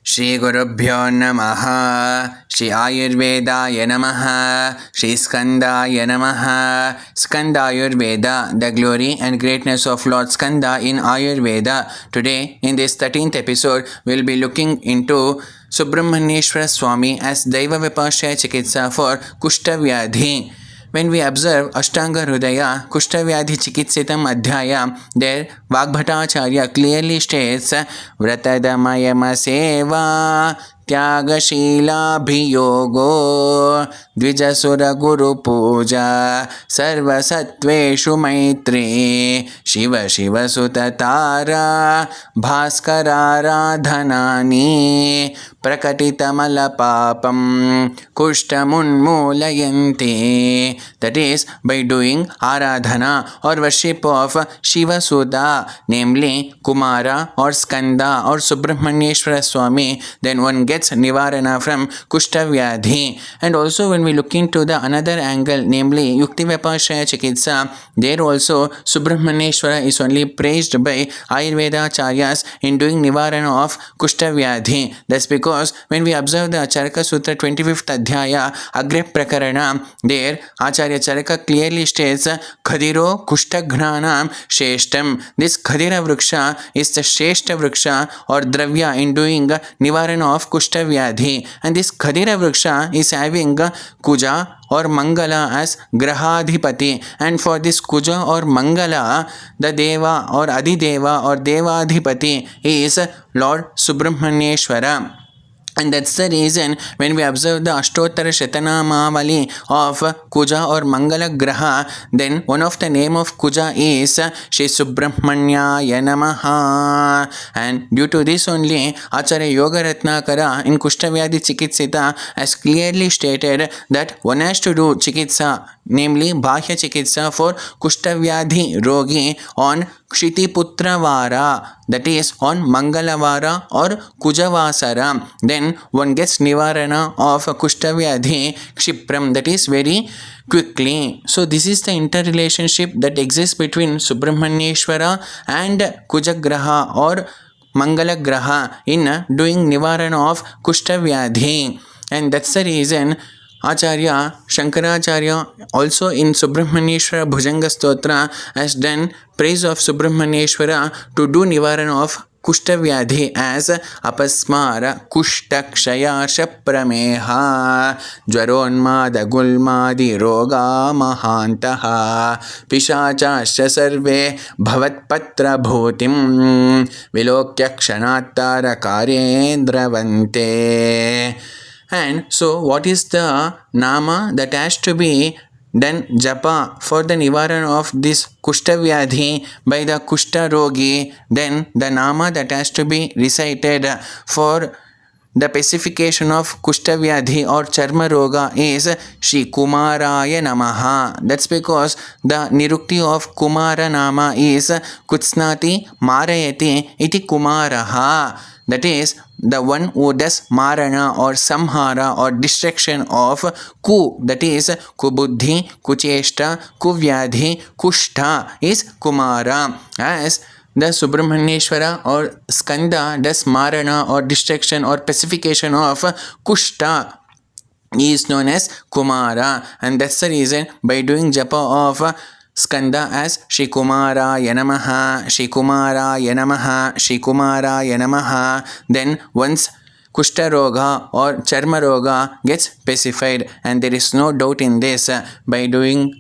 Shri Gurubhyo Namaha. Shri Ayurvedaya Namaha. Shri Skandaya Namaha. Skanda Ayurveda, the glory and greatness of Lord Skanda in Ayurveda. Today, in this 13th episode, we'll be looking into Subramanyeshwara Swami as Daiva Vipashya Chikitsa for Kushtavyadhi. When we observe Ashtanga Hridaya Kushtavyadhi Chikitsitam Adhyaya, there Vagbhatacharya clearly states Vratadamayama Seva Tyagashilabhiyogo Dvijasura Guru Puja Sarvasattveshu Maitri Shiva Shiva Sutatara Bhaskararadhanani Prakatitamala Papam Kushtamunmulayanti. That is, by doing Aradhana or worship of Shiva Suda, namely Kumara or Skanda or Subramanyeshwara Swami, then one gets Nivarana from Kushtavyadhi. And also when we look into the another angle, namely Yukti Vipashya Chikitsa, there also Subramanyeshwara is only praised by Ayurveda Acharyas in doing Nivarana of Kushtavyadhi. That's because when we observe the Charaka Sutra 25th Adhyaya, Agre Prakarana, there Acharya Charaka clearly states Khadiro Kushtaghnanam Sheshtam. This Khadira Vriksha is the Sheshta Vriksha or Dravya in doing Nivarana of Kushtavyadhi. And this Khadira Vriksha is having Kuja or Mangala as Grahadhipati. And for this Kuja or Mangala, the Deva or Adideva or Devadhipati is Lord Subramanyeshwara. And that's the reason when we observe the Ashtottara Shatanamavali of Kuja or Mangala Graha, then one of the name of Kuja is Shri Subramanyaya Namaha. And due to this only, Acharya Yoga Ratnakara in Kushtavyadhi Chikitsita has clearly stated that one has to do Chikitsa, namely Bhahya Chikitsa for Kushtavyadhi Rogi on Kshitiputra Vara, that is on Mangalavara or Kujavasara. Then one gets Nivarana of Kushtavyadhi Kshipram, that is very quickly. So this is the interrelationship that exists between Subramanyeshwara and Kujagraha or Mangalagraha in doing Nivarana of Kushtavyadhi. And that's the reason Acharya Shankaracharya also in Subramanyeshwara Bhujanga Stotra has done praise of Subramanyeshwara to do Nivarana of Kushtavyadhi as Apasmara Kushtakshaya Shaprameha Jvaronmada Gulmadi Roga Mahantaha Pishachasya Sarve Bhavatpatra Bhutim Vilokya Kshanatara Karyendravante. And so what is the nama that has to be done japa for the nivarana of this Kushtavyadhi by the Kushta Rogi? Then the nama that has to be recited for the pacification of Kushtavyadhi or Charma Roga is Shri Kumaraya Namaha. That's because the Nirukti of Kumara Nama is Kutsnati Marayati iti Kumaraha. That is, the one who does marana or samhara or destruction of ku, that is kubuddhi, kucheshta, kuvyadhi, kushta is Kumara. As the Subramanyeshwara or Skanda does marana or destruction or pacification of kushta, he is known as Kumara. And that's the reason by doing japa of Skanda as Shri Kumaraya Namaha, Shri Kumaraya Namaha, Shri Kumaraya Namaha, then once Kushta Roga or Charma Roga gets pacified, and there is no doubt in this by doing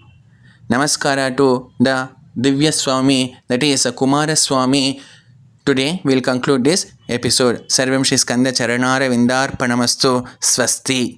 Namaskara to the Divya Swami, that is Kumara Swami. Today we will conclude this episode. Sarvam Shri Skanda Charanara Vindarpanamastu. Swasti.